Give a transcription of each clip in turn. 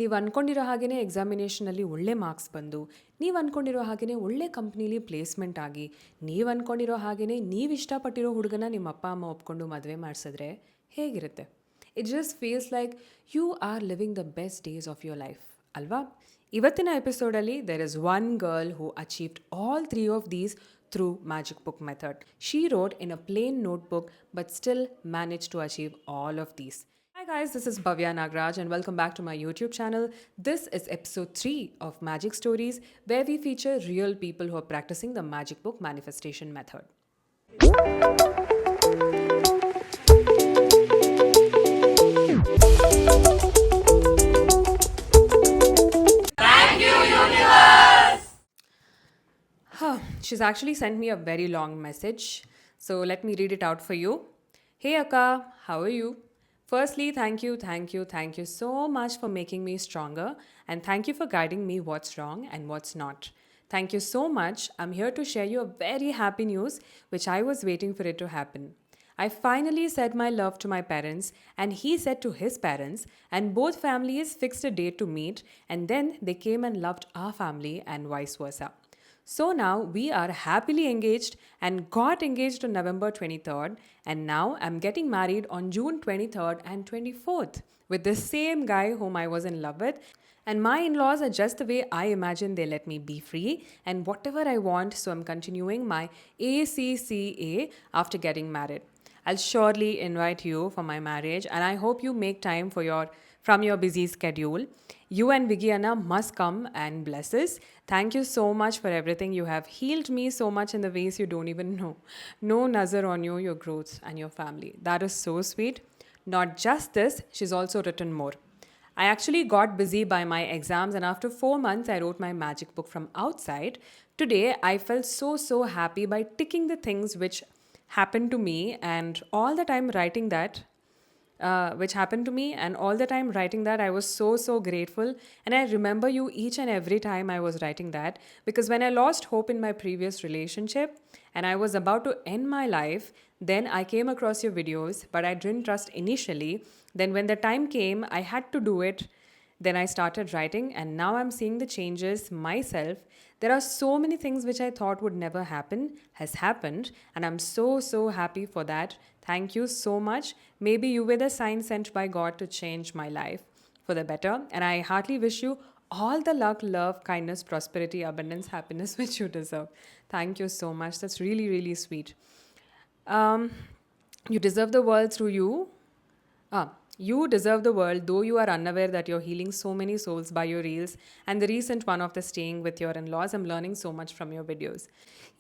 ನೀವು ಅಂದ್ಕೊಂಡಿರೋ ಹಾಗೆಯೇ ಎಕ್ಸಾಮಿನೇಷನಲ್ಲಿ ಒಳ್ಳೆ ಮಾರ್ಕ್ಸ್ ಬಂದು, ನೀವು ಅಂದ್ಕೊಂಡಿರೋ ಹಾಗೆಯೇ ಒಳ್ಳೆ ಕಂಪ್ನೀಲಿ ಪ್ಲೇಸ್ಮೆಂಟ್ ಆಗಿ, ನೀವು ಅಂದ್ಕೊಂಡಿರೋ ಹಾಗೆಯೇ ನೀವು ಇಷ್ಟಪಟ್ಟಿರೋ ಹುಡುಗನ ನಿಮ್ಮ ಅಪ್ಪ ಅಮ್ಮ ಒಪ್ಕೊಂಡು ಮದುವೆ ಮಾಡಿಸಿದ್ರೆ ಹೇಗಿರುತ್ತೆ? It just feels like you are living the best days of your life ಅಲ್ವಾ? ಇವತ್ತಿನ ಎಪಿಸೋಡಲ್ಲಿ there is one girl who achieved all three of these through magic book method. She wrote in a plain notebook but still managed to achieve all of these. Hi guys, this is Bhavya Nagraj and welcome back to my YouTube channel. This is episode 3 of Magic Stories, where we feature real people who are practicing the magic book manifestation method. She's actually sent me a very long message, so let me read it out for you. Hey Akka, how are you? Firstly, thank you so much for making me stronger, and thank you for guiding me what's wrong and what's not. Thank you so much. I'm here to share you a very happy news which I was waiting for it to happen. I finally said my love to my parents, and he said to his parents, and both families fixed a date to meet, and then they came and loved our family and vice versa. So now we are happily engaged and got engaged on November 23rd, and now I'm getting married on June 23rd and 24th with the same guy whom I was in love with. And my in-laws are just the way I imagine they let me be free and whatever I want, so I'm continuing my ACCA after getting married. I'll surely invite you for my marriage, and I hope you make time from your busy schedule. You and Vigiana must come and bless us. Thank you so much for everything. You have healed me so much in the ways you don't even know. No nazar on you, your growth, and your family. That is so sweet. Not just this, she's also written more. I actually got busy by my exams, and after 4 months, I wrote my magic book from outside. Today, I felt so happy by ticking the things which happened to me, and all the time writing that and all the time writing that, I was so grateful. And I remember you each and every time I was writing that, because when I lost hope in my previous relationship and I was about to end my life, then I came across your videos, but I didn't trust initially. Then when the time came, I had to do it. Then I started writing, and now I'm seeing the changes myself. There are so many things which I thought would never happen has happened, and I'm so happy for that. Thank you so much. Maybe you were the sign sent by God to change my life for the better, and I heartily wish you all the luck, love, kindness, prosperity, abundance, happiness which you deserve. Thank you so much. That's really sweet. Um, you deserve the world through you. You deserve the world, though you are unaware that you're healing so many souls by your reels and the recent one of the staying with your in-laws. I'm learning so much from your videos.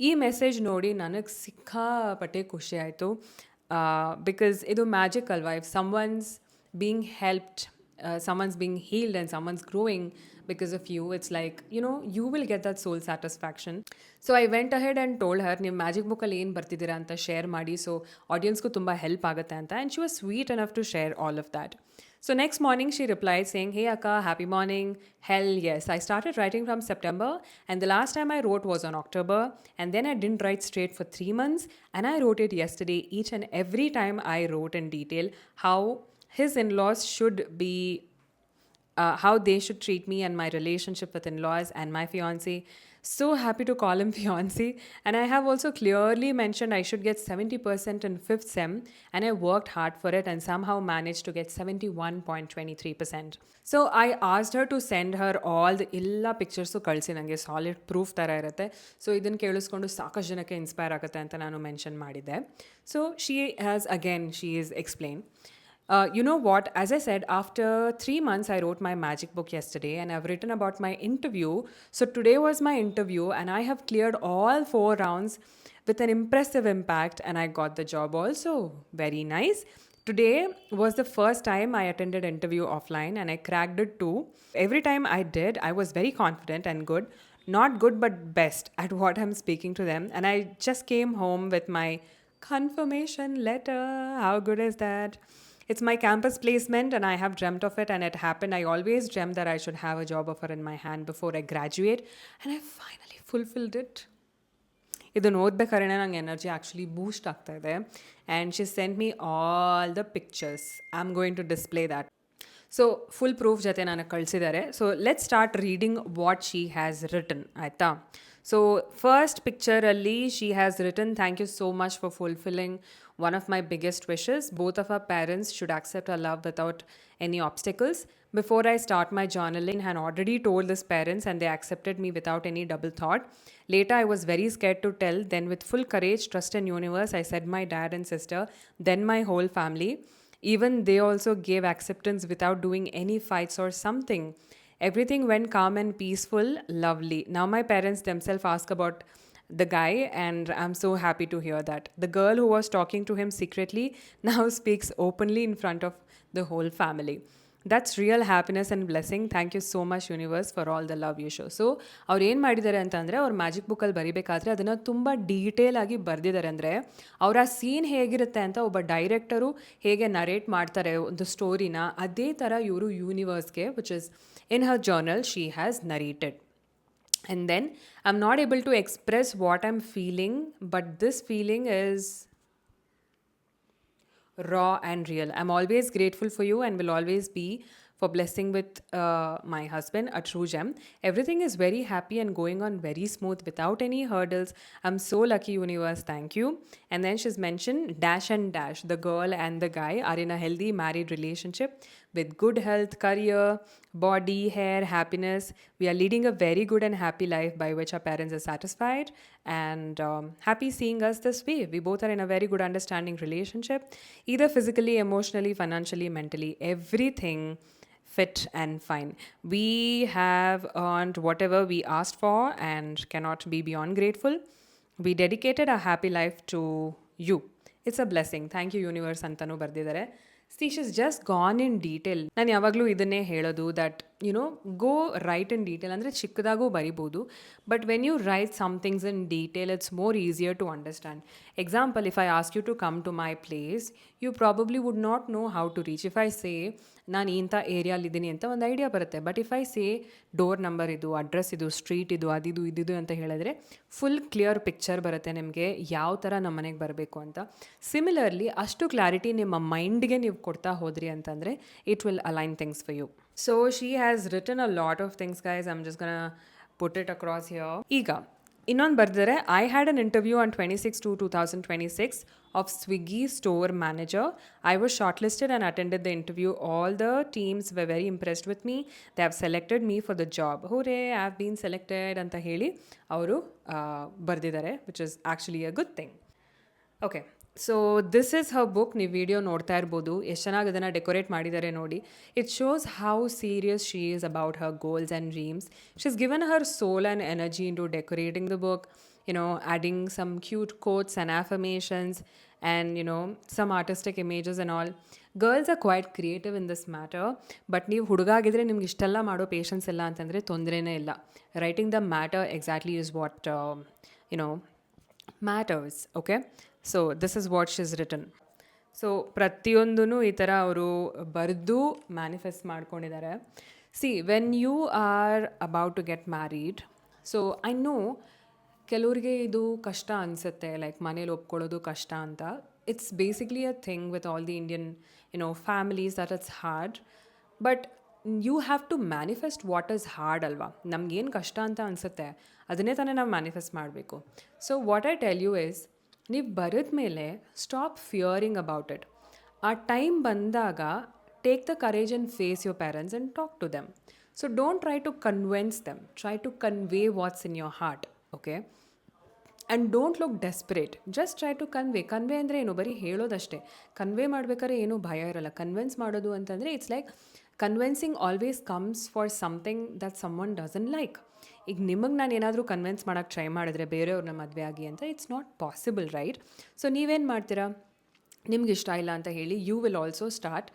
ಈ message ನೋಡಿ ನನಗೆ ಸಿಕ್ಕಾಪಟ್ಟೆ ಖುಷಿ ಆಯಿತು, because ಇದು magic ಅಲ್ವಾ. If someone's being helped, someone's being healed and someone's growing because of you, it's like, you will get that soul satisfaction. So I went ahead and told her, ನೀವು magic ಬುಕ್ಕಲ್ಲಿ ಏನು ಬರ್ತಿದ್ದೀರಾ ಅಂತ share ಮಾಡಿ, so ಆಡಿಯನ್ಸ್ಗೂ ತುಂಬ help ಆಗುತ್ತೆ ಅಂತ. And she was sweet enough to share all of that. So next morning she replied saying, hey Akka, happy morning. Hell yes, I started writing from September, and the last time I wrote was on October, and then I didn't write straight for 3 months, and I wrote it yesterday. Each and every time I wrote in detail how his in-laws should be, how they should treat me and my relationship with in-laws and my fiancé. So happy to call him fiancé. And I have also clearly mentioned I should get 70% in 5th sem, and I worked hard for it and somehow managed to get 71.23%. So I asked her to send her all the ಎಲ್ಲ pictures ಕಳಿಸಿ, ನನಗೆ solid proof ಥರ ಇರುತ್ತೆ. So ಇದನ್ನು ಕೇಳಿಸ್ಕೊಂಡು ಸಾಕಷ್ಟು ಜನಕ್ಕೆ inspire ಆಗುತ್ತೆ ಅಂತ ನಾನು ಮೆನ್ಷನ್ ಮಾಡಿದ್ದೆ. So she is explained. You know what? As I said, after 3 months, I wrote my magic book yesterday, and I've written about my interview. So today was my interview, and I have cleared all 4 rounds with an impressive impact, and I got the job also. Very nice. Today was the first time I attended interview offline, and I cracked it too. Every time I did, I was very confident and good. Not good, but best at what I'm speaking to them. And I just came home with my confirmation letter. How good is that? It's my campus placement, and I have dreamt of it, and it happened. I always dreamt that I should have a job offer in my hand before I graduate, and I finally fulfilled it. ಇದನ್ನು ಓದಬೇಕಾದ್ರೆ ನಂಗೆ energy actually boost ಆಗ್ತಾ ಇದೆ. And she sent me all the pictures. I am going to display that. So full proof ಜೊತೆ ನನಗೆ ಕಳಿಸಿದ್ದಾರೆ. So let start reading what she has written ಆಯಿತಾ. So first ಪಿಕ್ಚರಲ್ಲಿ she has written, thank you so much for fulfilling one of my biggest wishes. Both of our parents should accept our love without any obstacles. Before I start my journaling, I had already told these parents and they accepted me without any double thought. Later, I was very scared to tell. Then with full courage, trust and universe, I said my dad and sister, then my whole family. Even they also gave acceptance without doing any fights or something. Everything went calm and peaceful, lovely. Now my parents themselves ask about the guy, and I'm so happy to hear that. The girl who was talking to him secretly now speaks openly in front of the whole family. That's real happiness and blessing. Thank you so much universe for all the love you show. So ಅವ್ರು ಏನು ಮಾಡಿದ್ದಾರೆ ಅಂತಂದರೆ, ಅವ್ರು magic ಬುಕ್ಕಲ್ಲಿ ಬರಿಬೇಕಾದ್ರೆ ಅದನ್ನು ತುಂಬ detail ಆಗಿ ಬರೆದಿದ್ದಾರೆ. ಅಂದರೆ ಅವ್ರ ಆ ಸೀನ್ ಹೇಗಿರುತ್ತೆ ಅಂತ ಒಬ್ಬ ಡೈರೆಕ್ಟರು ಹೇಗೆ ನರೇಟ್ ಮಾಡ್ತಾರೆ ಒಂದು ಸ್ಟೋರಿನ, ಅದೇ ಥರ ಇವರು ಯೂನಿವರ್ಸ್ಗೆ, which is in her journal, she has narrated. And then I'm not able to express what I'm feeling, but this feeling is raw and real. I'm always grateful for you and will always be for blessing with my husband, a true gem. Everything is very happy and going on very smooth without any hurdles. I'm so lucky universe, thank you. And then she's mentioned dash and dash, the girl and the guy are in a healthy married relationship with good health, career, body, hair, happiness. We are leading a very good and happy life by which our parents are satisfied and happy seeing us this way. We both are in a very good understanding relationship, either physically, emotionally, financially, mentally, everything fit and fine. We have earned whatever we asked for and cannot be beyond grateful. We dedicated our happy life to you. It's a blessing. Thank you universe ಅಂತನೂ ಬರ್ದಿದ್ದಾರೆ. See, she's just gone in detail. ನಾನು ಯಾವಾಗಲೂ ಇದನ್ನೇ ಹೇಳೋದು, that go write in detail. ಅಂದರೆ ಚಿಕ್ಕದಾಗೂ ಬರಿಬೋದು, but when you write some things in detail, it's more easier to understand. Example, if I ask you to come to my place, you probably would not know how to reach. If I say ನಾನು ಇಂಥ ಏರಿಯಾಲಿದ್ದೀನಿ ಅಂತ ಒಂದು idea ಬರುತ್ತೆ, but if I say door number ಇದು, address ಇದು, street ಇದು, ಅದಿದು ಇದಿದು ಅಂತ ಹೇಳಿದ್ರೆ ಫುಲ್ ಕ್ಲಿಯರ್ ಪಿಕ್ಚರ್ ಬರುತ್ತೆ ನಿಮಗೆ ಯಾವ ಥರ ನಮ್ಮ ಮನೆಗೆ ಬರಬೇಕು ಅಂತ. ಸಿಮಿಲರ್ಲಿ ಅಷ್ಟು ಕ್ಲಾರಿಟಿ ನಿಮ್ಮ ಮೈಂಡ್ಗೆ ನೀವು ಕೊಡ್ತಾ ಹೋದ್ರಿ ಅಂತಂದರೆ it will align things for you. So she has written a lot of things guys. I am just gonna put it across here. ಈಗ ಇನ್ನೊಂದು ಬರ್ದಿದ್ದಾರೆ, I had an interview on 26/2/2026 of Swiggy store manager. I was shortlisted and attended the interview. All the teams were very impressed with me. They have selected me for the job. Hooray, I have been selected ಅಂತ ಹೇಳಿ ಅವರು ಬರ್ದಿದ್ದಾರೆ, which is actually a good thing. Okay, so this is her book. ನೀವು video ನೋಡ್ತಾ ಇರ್ಬೋದು, ಎಷ್ಟು ಚೆನ್ನಾಗಿ ಅದನ್ನು ಡೆಕೋರೇಟ್ ಮಾಡಿದ್ದಾರೆ ನೋಡಿ. It shows how serious she is about her goals and dreams. She is given her soul and energy into decorating the book, adding some cute quotes and affirmations and some artistic images and all. Girls are quite creative in this matter, but ನೀವು ಹುಡುಗಾಗಿದ್ರೆ ನಿಮ್ಗೆ ಇಷ್ಟೆಲ್ಲ ಮಾಡೋ patience ಇಲ್ಲ ಅಂತಂದರೆ ತೊಂದರೆನೇ ಇಲ್ಲ. Writing the matter exactly is what matters. Okay, so this is what she is written. So ಪ್ರತಿಯೊಂದೂ ಈ ಥರ ಅವರು ಬರೆದು ಮ್ಯಾನಿಫೆಸ್ಟ್ ಮಾಡ್ಕೊಂಡಿದ್ದಾರೆ. See, when you are about to get married, so I know ಕೆಲವ್ರಿಗೆ ಇದು ಕಷ್ಟ ಅನಿಸುತ್ತೆ, ಲೈಕ್ ಮನೇಲಿ ಒಪ್ಕೊಳ್ಳೋದು ಕಷ್ಟ ಅಂತ. It's basically a thing with all the Indian families that it's hard, but you have to manifest what is hard ಅಲ್ವಾ. ನಮಗೇನು ಕಷ್ಟ ಅಂತ ಅನಿಸುತ್ತೆ ಅದನ್ನೇ ತಾನೇ ನಾವು ಮ್ಯಾನಿಫೆಸ್ಟ್ ಮಾಡಬೇಕು. So what I tell you is, ನೀವು ಬರೆದ ಮೇಲೆ ಸ್ಟಾಪ್ ಫಿಯರಿಂಗ್ ಅಬೌಟ್ ಇಟ್. ಆ ಟೈಮ್ ಬಂದಾಗ take the courage and face your parents and talk to them. So don't try to convince them, try to convey what's in your heart. Okay, and don't look desperate, just try to convey. Convey ಅಂದರೆ ಏನು, ಬರೀ ಹೇಳೋದಷ್ಟೇ. Convey ಮಾಡ್ಬೇಕಾದ್ರೆ ಏನೂ ಭಯ ಇರಲ್ಲ. Convince ಮಾಡೋದು ಅಂತಂದರೆ it's like convincing always comes for something that someone doesn't like. ಈಗ ನಿಮಗೆ ನಾನು ಏನಾದರೂ ಕನ್ವಿನ್ಸ್ ಮಾಡೋಕ್ಕೆ ಟ್ರೈ ಮಾಡಿದ್ರೆ ಬೇರೆಯವ್ರನ್ನ ಮದುವೆ ಆಗಿ ಅಂತ, it's not possible, right? So ನೀವೇನು ಮಾಡ್ತೀರಾ, ನಿಮ್ಗೆ ಇಷ್ಟ ಇಲ್ಲ ಅಂತ ಹೇಳಿ you will also start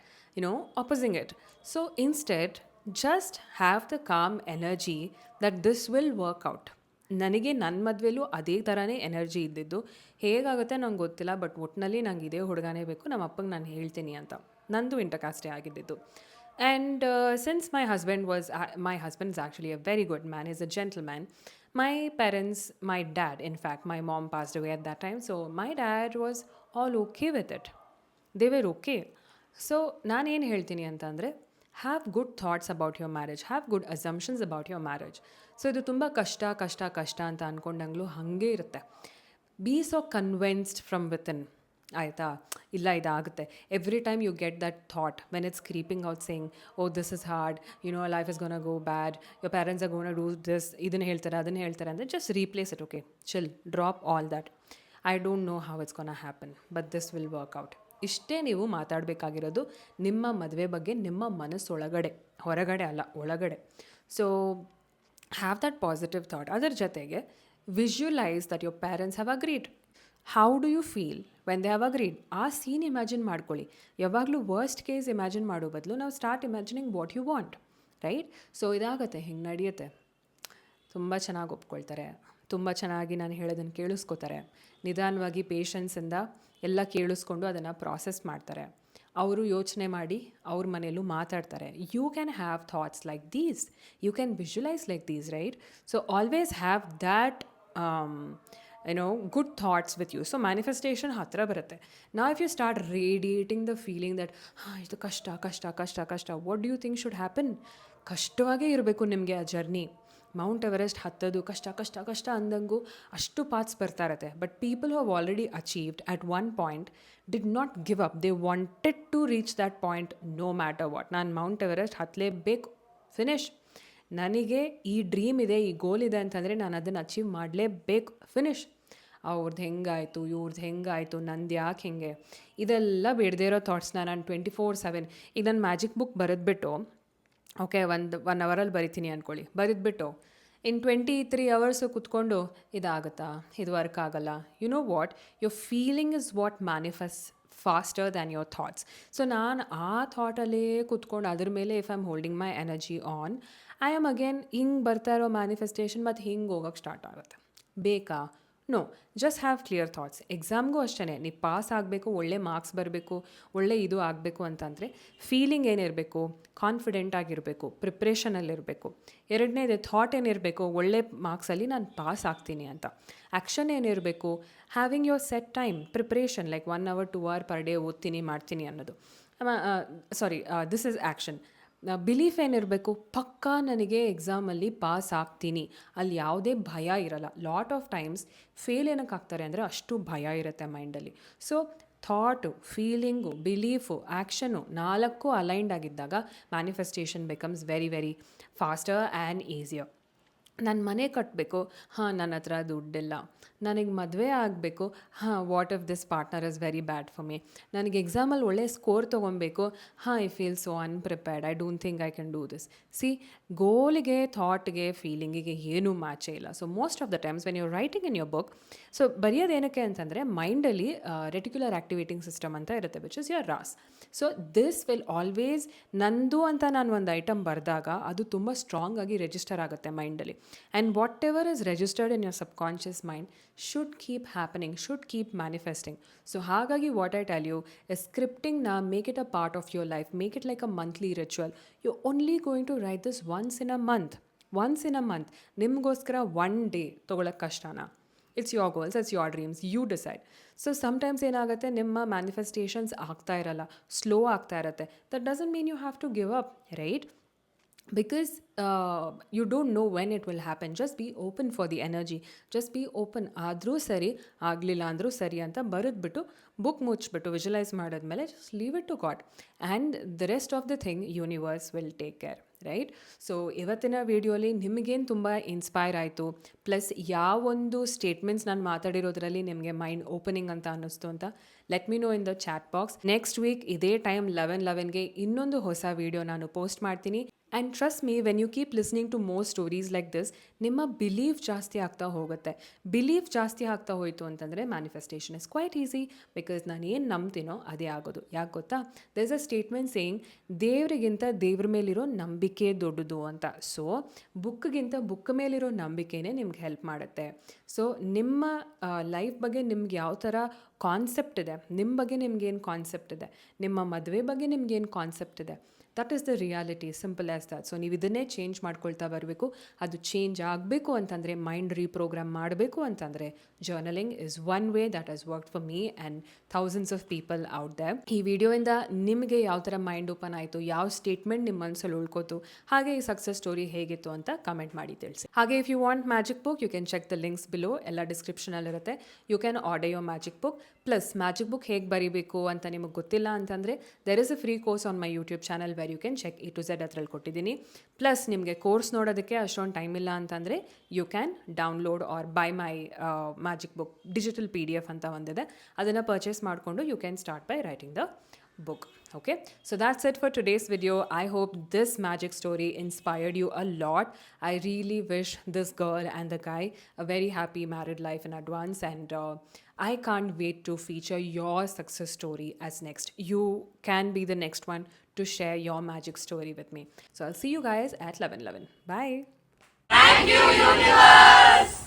opposing it. So instead just have the calm energy that this will work out. ನನಗೆ ನನ್ನ ಮದುವೆಲೂ ಅದೇ ಥರನೇ ಎನರ್ಜಿ ಇದ್ದಿದ್ದು. ಹೇಗಾಗುತ್ತೆ ನಂಗೆ ಗೊತ್ತಿಲ್ಲ, ಬಟ್ ಒಟ್ಟಿನಲ್ಲಿ ನಂಗೆ ಇದೇ ಹುಡುಗನೇ ಬೇಕು, ನಮ್ಮ ಅಪ್ಪಂಗೆ ನಾನು ಹೇಳ್ತೀನಿ ಅಂತ. ನಂದು ಇಂಟರ್ಕಾಸ್ಟೇ ಆಗಿದ್ದಿದ್ದು. And since my husband is actually a very good man, he's a gentleman. My parents, my dad, in fact, my mom passed away at that time. So my dad was all okay with it. They were okay. So ನಾನು ಏನು ಹೇಳ್ತೀನಿ ಅಂತಂದರೆ, have good thoughts about your marriage, have good assumptions about your marriage. So ಇದು ತುಂಬ ಕಷ್ಟ ಕಷ್ಟ ಕಷ್ಟ ಅಂತ ಅಂದ್ಕೊಂಡಂಗ್ಲೂ ಹಾಗೆ ಇರುತ್ತೆ. Be so convinced from within, ಆಯಿತಾ, ಇಲ್ಲ ಇದಾಗುತ್ತೆ. Every time you get that thought when it's creeping out saying, oh this is hard, life is gonna go bad, your parents are gonna do this, ಇದನ್ನು ಹೇಳ್ತಾರೆ ಅದನ್ನು ಹೇಳ್ತಾರೆ ಅಂದರೆ just replace it. Okay, chill, drop all that. I don't know how it's gonna happen, but this will work out. ಇಷ್ಟೇ ನೀವು ಮಾತಾಡಬೇಕಾಗಿರೋದು ನಿಮ್ಮ ಮದುವೆ ಬಗ್ಗೆ, ನಿಮ್ಮ ಮನಸ್ಸೊಳಗಡೆ, ಹೊರಗಡೆ ಅಲ್ಲ, ಒಳಗಡೆ. So have that positive thought. ಅದರ ಜೊತೆಗೆ visualise that your parents have agreed. How do you feel when they have agreed? ಆ ಸೀನ್ ಇಮ್ಯಾಜಿನ್ ಮಾಡ್ಕೊಳ್ಳಿ. ಯಾವಾಗಲೂ ವರ್ಸ್ಟ್ ಕೇಸ್ ಇಮ್ಯಾಜಿನ್ ಮಾಡೋ ಬದಲು ನಾವು start imagining what you want, right? So ಇದಾಗತ್ತೆ, ಹಿಂಗೆ ನಡೆಯುತ್ತೆ. ತುಂಬ ಚೆನ್ನಾಗಿ ಒಪ್ಕೊಳ್ತಾರೆ, ತುಂಬ ಚೆನ್ನಾಗಿ ನಾನು ಹೇಳೋದನ್ನು ಕೇಳಿಸ್ಕೋತಾರೆ, ನಿಧಾನವಾಗಿ ಪೇಷನ್ಸಿಂದ ಎಲ್ಲ ಕೇಳಿಸ್ಕೊಂಡು ಅದನ್ನು ಪ್ರಾಸೆಸ್ ಮಾಡ್ತಾರೆ. ಅವರು ಯೋಚನೆ ಮಾಡಿ ಅವ್ರ ಮನೆಯಲ್ಲೂ ಮಾತಾಡ್ತಾರೆ. You can have thoughts like these, you can visualise like these, right? So always have that good thoughts with you. So manifestation ಹತ್ತಿರ ಬರುತ್ತೆ. ನಾವು if you start radiating the feeling that ಇದು ಕಷ್ಟ ಕಷ್ಟ ಕಷ್ಟ ಕಷ್ಟ, what do you think should happen? ಕಷ್ಟವಾಗೇ ಇರಬೇಕು ನಿಮಗೆ ಆ ಜರ್ನಿ. ಮೌಂಟ್ ಎವರೆಸ್ಟ್ ಹತ್ತೋದು ಕಷ್ಟ ಕಷ್ಟ ಕಷ್ಟ ಅಂದಂಗೂ ಅಷ್ಟು ಪಾತ್ಸ್ ಬರ್ತಾ ಇರತ್ತೆ. But people who have already achieved at one point did not give up. They wanted to reach that point no matter what. ನಾನು ಮೌಂಟ್ ಎವರೆಸ್ಟ್ ಹತ್ತಲೇಬೇಕು, ಫಿನಿಶ್. ನನಗೆ ಈ ಡ್ರೀಮ್ ಇದೆ, ಈ ಗೋಲ್ ಇದೆ ಅಂತಂದರೆ ನಾನು ಅದನ್ನು ಅಚೀವ್ ಮಾಡಲೇಬೇಕು, ಫಿನಿಶ್. ಅವ್ರದ್ದು ಹೆಂಗಾಯಿತು, ಇವ್ರದ್ದು ಹೆಂಗಾಯಿತು, ನಂದು ಯಾಕೆ ಹೆಂಗೆ, ಇದೆಲ್ಲ ಬಿಡದೇ ಇರೋ ಥಾಟ್ಸ್ನ ನಾನು 24/7 ಈಗ ನಾನು ಮ್ಯಾಜಿಕ್ ಬುಕ್ ಬರೆದ್ಬಿಟ್ಟು, ಓಕೆ, 1 ಅವರಲ್ಲಿ ಬರಿತೀನಿ ಅಂದ್ಕೊಳ್ಳಿ, ಬರೆದ್ಬಿಟ್ಟು ಇನ್ 23 ಅವರ್ಸು ಕೂತ್ಕೊಂಡು ಇದಾಗುತ್ತಾ, ಇದು ವರ್ಕ್ ಆಗಲ್ಲ. You know what, your feeling is what manifest faster than your thoughts. So ನಾನು ಆ ಥಾಟಲ್ಲೇ ಕೂತ್ಕೊಂಡು ಅದ್ರ ಮೇಲೆ if I am holding my energy on, I am again ಹಿಂಗೆ ಬರ್ತಾ ಇರೋ ಮ್ಯಾನಿಫೆಸ್ಟೇಷನ್ ಮತ್ತು ಹಿಂಗೆ ಹೋಗೋಕ್ಕೆ ಸ್ಟಾರ್ಟ್ ಆಗುತ್ತೆ. ಬೇಕಾ? No, just have clear thoughts. ಎಕ್ಸಾಮ್ಗೂ ಅಷ್ಟೇ, ನೀವು ಪಾಸ್ ಆಗಬೇಕು, ಒಳ್ಳೆ ಮಾರ್ಕ್ಸ್ ಬರಬೇಕು, ಒಳ್ಳೆ ಇದು ಆಗಬೇಕು ಅಂತಂದರೆ ಫೀಲಿಂಗ್ ಏನಿರಬೇಕು, ಕಾನ್ಫಿಡೆಂಟ್ ಆಗಿರಬೇಕು, ಪ್ರಿಪ್ರೇಷನಲ್ಲಿರಬೇಕು. ಎರಡನೇದು ಥಾಟ್ ಏನಿರಬೇಕು, ಒಳ್ಳೆ ಮಾರ್ಕ್ಸಲ್ಲಿ ನಾನು ಪಾಸ್ ಆಗ್ತೀನಿ ಅಂತ. ಆ್ಯಕ್ಷನ್ ಏನಿರಬೇಕು, having your set time, preparation like 1 hour 2 hour per day ಓದ್ತೀನಿ ಮಾಡ್ತೀನಿ ಅನ್ನೋದು. This is action. ಬಿಲೀಫ್ ಏನಿರಬೇಕು, ಪಕ್ಕಾ ನನಗೆ ಎಕ್ಸಾಮಲ್ಲಿ ಪಾಸ್ ಆಗ್ತೀನಿ, ಅಲ್ಲಿ ಯಾವುದೇ ಭಯ ಇರಲ್ಲ. ಲಾಟ್ ಆಫ್ ಟೈಮ್ಸ್ ಫೇಲ್ ಏನಕ್ಕೆ ಆಗ್ತಾರೆ ಅಂದರೆ ಅಷ್ಟು ಭಯ ಇರುತ್ತೆ ಮೈಂಡಲ್ಲಿ. So thought, feeling, belief, action 4 aligned ಆಗಿದ್ದಾಗ manifestation becomes very very faster and easier. ನನ್ನ ಮನೆ ಕಟ್ಟಬೇಕು, ಹಾಂ ನನ್ನ ಹತ್ರ ದುಡ್ಡಿಲ್ಲ. ನನಗೆ ಮದುವೆ ಆಗಬೇಕು, ಹಾಂ what if this partner is very bad for me. ನನಗೆ ಎಕ್ಸಾಮಲ್ಲಿ ಒಳ್ಳೆ ಸ್ಕೋರ್ ತೊಗೊಬೇಕು, ಹಾಂ I feel so unprepared, I don't think I can do this. See, ಗೋಲಿಗೆ, ಥಾಟ್ಗೆ, ಫೀಲಿಂಗಿಗೆ ಏನೂ ಮ್ಯಾಚೇ ಇಲ್ಲ. So most of the times when you writing in your book, so ಬರೆಯೋದೇನಕ್ಕೆ ಅಂತಂದರೆ ಮೈಂಡಲ್ಲಿ ರೆಟಿಕ್ಯುಲರ್ ಆ್ಯಕ್ಟಿವೇಟಿಂಗ್ ಸಿಸ್ಟಮ್ ಅಂತ ಇರುತ್ತೆ, which is your RAS. So this will always, ನಂದು ಅಂತ ನಾನು ಒಂದು ಐಟಮ್ ಬರೆದಾಗ ಅದು ತುಂಬ ಸ್ಟ್ರಾಂಗ್ ಆಗಿ ರಿಜಿಸ್ಟರ್ ಆಗುತ್ತೆ ಮೈಂಡಲ್ಲಿ. And whatever is registered in your subconscious mind should keep happening, should keep manifesting. So hagagi what I tell you is scripting na, make it a part of your life, make it like a monthly ritual. You're only going to write this once in a month. Once in a month. Nimgoskara one day togolak kashtana. It's your goals, it's your dreams, you decide. So sometimes ಏನಾಗುತ್ತೆ, ನಿಮ್ಮ manifestations ಆಗ್ತಾ ಇರಲ್ಲ, slow ಆಗ್ತಾ ಇರುತ್ತೆ. That doesn't mean you have to give up, right? Because you don't know when it will happen. Just be open for the energy. Just be open. ಆದರೂ ಸರಿ, ಆಗಲಿಲ್ಲ ಅಂದರೂ ಸರಿ ಅಂತ ಬರೆದ್ಬಿಟ್ಟು ಬುಕ್ ಮುಚ್ಚಿಬಿಟ್ಟು ವಿಜುವಲೈಸ್ ಮಾಡಿದ್ಮೇಲೆ just leave it to God and the rest of the thing universe will take care, right? So ಇವತ್ತಿನ ವಿಡಿಯೋಲಿ ನಿಮಗೇನು ತುಂಬ ಇನ್ಸ್ಪೈರ್ ಆಯಿತು, ಪ್ಲಸ್ ಯಾವೊಂದು ಸ್ಟೇಟ್ಮೆಂಟ್ಸ್ ನಾನು ಮಾತಾಡಿರೋದ್ರಲ್ಲಿ ನಿಮಗೆ ಮೈಂಡ್ ಓಪನಿಂಗ್ ಅಂತ ಅನ್ನಿಸ್ತು ಅಂತ let me know in the chat box. Next week ಇದೇ ಟೈಮ್ 11:11ಗೆ ಇನ್ನೊಂದು ಹೊಸ ವಿಡಿಯೋ ನಾನು ಪೋಸ್ಟ್ ಮಾಡ್ತೀನಿ. And trust me, when you keep listening to more stories like this, ನಿಮ್ಮ ಬಿಲೀಫ್ ಜಾಸ್ತಿ ಆಗ್ತಾ ಹೋಗುತ್ತೆ. ಬಿಲೀಫ್ ಜಾಸ್ತಿ ಆಗ್ತಾ ಹೋಯಿತು ಅಂತಂದರೆ manifestation is quite easy, because ನಾನು ಏನು ನಂಬ್ತೀನೋ ಅದೇ ಆಗೋದು. ಯಾಕೆ ಗೊತ್ತಾ? There is a statement saying, ದೇವರಿಗಿಂತ ದೇವ್ರ ಮೇಲಿರೋ ನಂಬಿಕೆ ದೊಡ್ಡದು ಅಂತ. ಸೊ ಬುಕ್ಗಿಂತ ಬುಕ್ ಮೇಲಿರೋ ನಂಬಿಕೆನೇ ನಿಮ್ಗೆ ಹೆಲ್ಪ್ ಮಾಡುತ್ತೆ. ಸೊ ನಿಮ್ಮ ಲೈಫ್ ಬಗ್ಗೆ ನಿಮ್ಗೆ ಯಾವ ಥರ ಕಾನ್ಸೆಪ್ಟ್ ಇದೆ, ನಿಮ್ಮ ಬಗ್ಗೆ ನಿಮ್ಗೇನು ಕಾನ್ಸೆಪ್ಟ್ ಇದೆ, ನಿಮ್ಮ ಮದುವೆ ಬಗ್ಗೆ ನಿಮ್ಗೇನು ಕಾನ್ಸೆಪ್ಟ್ ಇದೆ, that is the reality, simple as that. So ನೀವು ಇದನ್ನೇ ಚೇಂಜ್ ಮಾಡ್ಕೊಳ್ತಾ ಬರಬೇಕು. ಅದು ಚೇಂಜ್ ಆಗಬೇಕು ಅಂತಂದರೆ, ಮೈಂಡ್ ರೀಪ್ರೋಗ್ರಾಮ್ ಮಾಡಬೇಕು ಅಂತಂದರೆ, journaling is one way that has work for me and thousands of people out there. ಈ ವಿಡಿಯೋಯಿಂದ ನಿಮಗೆ ಯಾವ ಥರ ಮೈಂಡ್ ಓಪನ್ ಆಯಿತು, ಯಾವ ಸ್ಟೇಟ್ಮೆಂಟ್ ನಿಮ್ಮ ಮನಸ್ಸಲ್ಲಿ ಉಳ್ಕೋತು, ಹಾಗೆ ಈ ಸಕ್ಸಸ್ ಸ್ಟೋರಿ ಹೇಗಿತ್ತು ಅಂತ ಕಮೆಂಟ್ ಮಾಡಿ ತಿಳಿಸಿ. ಹಾಗೆ if you want magic book, you can check the links below, ಎಲ್ಲ ಡಿಸ್ಕ್ರಿಪ್ಷನಲ್ಲಿರುತ್ತೆ. You can order your magic book. Plus magic book ಹೇಗೆ ಬರೀಬೇಕು ಅಂತ ನಿಮಗೆ ಗೊತ್ತಿಲ್ಲ ಅಂತಂದರೆ, there is a free course on my YouTube channel where you can check A to Z ಅದ್ರಲ್ಲಿ ಕೊಟ್ಟಿದ್ದೀನಿ. ಪ್ಲಸ್ ನಿಮಗೆ ಕೋರ್ಸ್ ನೋಡೋದಕ್ಕೆ ಅಷ್ಟೊಂದು ಟೈಮ್ ಇಲ್ಲ ಅಂತಂದರೆ, you can download or buy my magic book digital PDF ಅಂತ ಒಂದಿದೆ, ಅದನ್ನು ಪರ್ಚೇಸ್ ಮಾಡಿಕೊಂಡು you can start by writing the book. Okay, so that's it for today's video. I hope this magic story inspired you a lot. I really wish this girl and the guy a very happy married life in advance, and I can't wait to feature your success story as next. You can be the next one to share your magic story with me. So I'll see you guys at 11:11. Bye. Thank you, universe.